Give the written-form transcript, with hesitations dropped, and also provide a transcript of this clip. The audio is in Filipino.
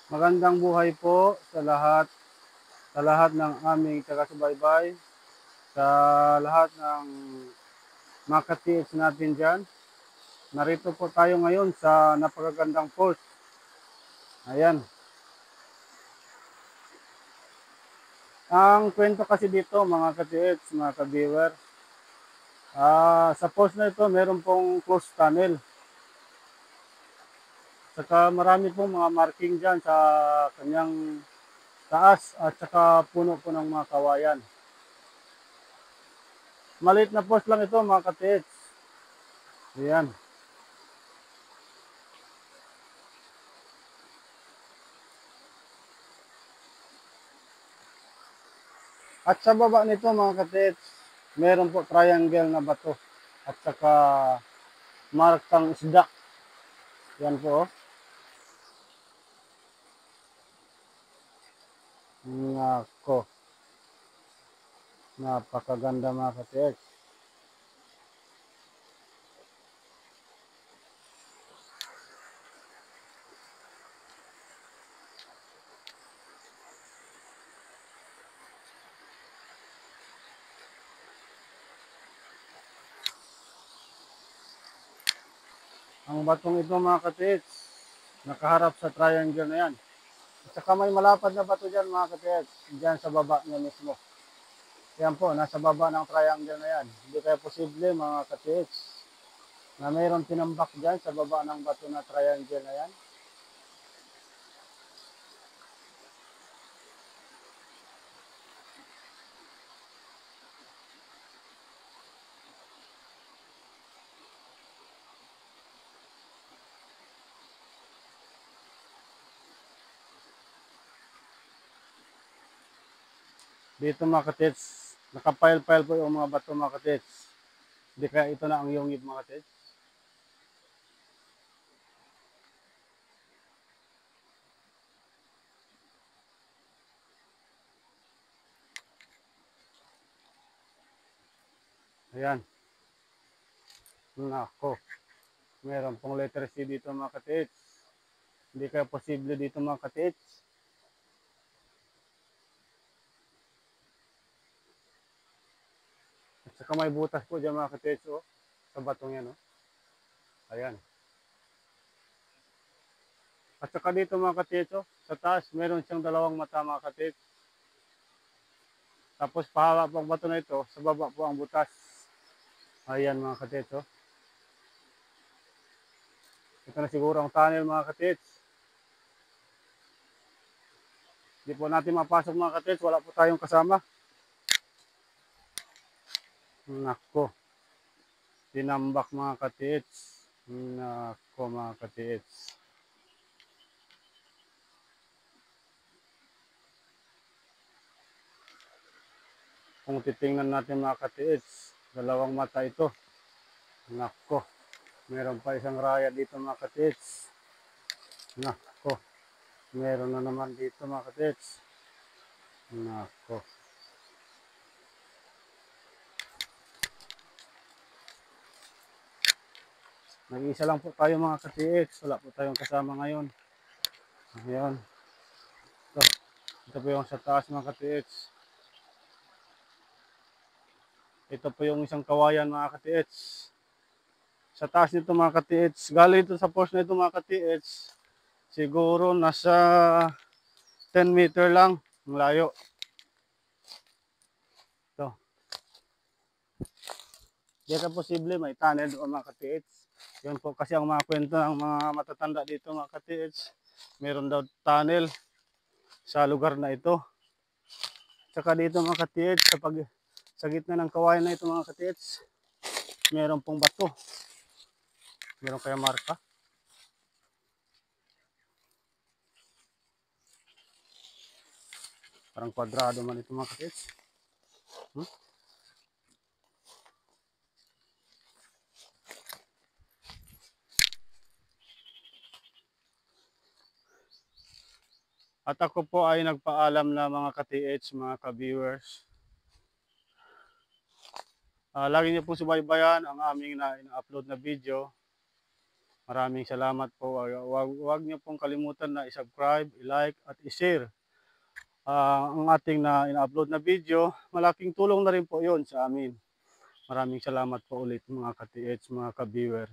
Magandang buhay po sa lahat ng aming taga-subaybay, sa lahat ng mga ka-TH natin diyan. Narito po tayo ngayon sa napakagandang falls. Ayan. Ang kwento kasi dito mga ka-TH, mga ka-viewer, sa falls na ito meron pong closed tunnel. Saka marami pong mga marking diyan sa kanyang taas at saka puno po ng mga kawayan. Maliit na falls lang ito mga ka-TH. Ayan. At sa baba nito mga katits, meron po triangle na bato at saka markang isda. Yan po. Nako, napakaganda mga katits. Ang batong ito mga katits, nakaharap sa triangle na yan. At saka may malapad na bato dyan mga katits, dyan sa baba niya mismo. Yan po, nasa baba ng triangle na yan. Hindi kaya posible mga katits na mayroong tinambak dyan sa baba ng bato na triangle na yan. Dito mga katits, nakapile-pile po yung mga bato mga katits. Hindi kaya ito na ang yungib mga katits. Ayan. Nako. Meron pong letter C dito mga katits. Hindi kaya posible dito mga katits. At saka may butas po dyan mga katits. Oh, sa batong yan. Oh. Ayan. At saka dito mga katits. Oh, sa taas meron siyang dalawang mata mga katits. Tapos pahala po ang bato na ito. Sa baba po ang butas. Ayan mga katits. Oh. Ito na siguro ang tunnel mga katits. Hindi po natin mapasok mga katits. Wala po tayong kasama. Nako. Tinambak mga katits. Nako mga katits. Kung titingnan natin mga katits, dalawang mata ito. Nako. Meron pa isang raya dito mga katits. Nako. Meron na naman dito mga katits. Nako. Nag-iisa lang po tayo mga katits. Wala po tayong kasama ngayon. Ayan. Ito. Ito po yung sa taas mga katits. Ito po yung isang kawayan mga katits. Sa taas nito mga katits. Galing ito sa post na ito mga katits. Siguro nasa 10 meter lang ang layo. Ito. Di ka posible may tunnel doon mga katits. Yun po kasi ang mga kwento ng mga matatanda dito mga katits. Meron daw tunnel sa lugar na ito. Saka dito mga katits, sa gitna ng kawayan na ito mga katits, meron pong bato. Meron kaya marka. Parang kwadrado man ito mga katits. At ako po ay nagpaalam na mga ka-TH, mga ka-viewers. Lagi niyo po subaybayan ang aming na upload na video Maraming salamat po. Wag niyo pong kalimutan na i-subscribe, i-like at i-share ang ating na ina-upload na video. Malaking tulong na rin po 'yon sa amin. Maraming salamat po ulit mga ka-TH, mga ka-viewer.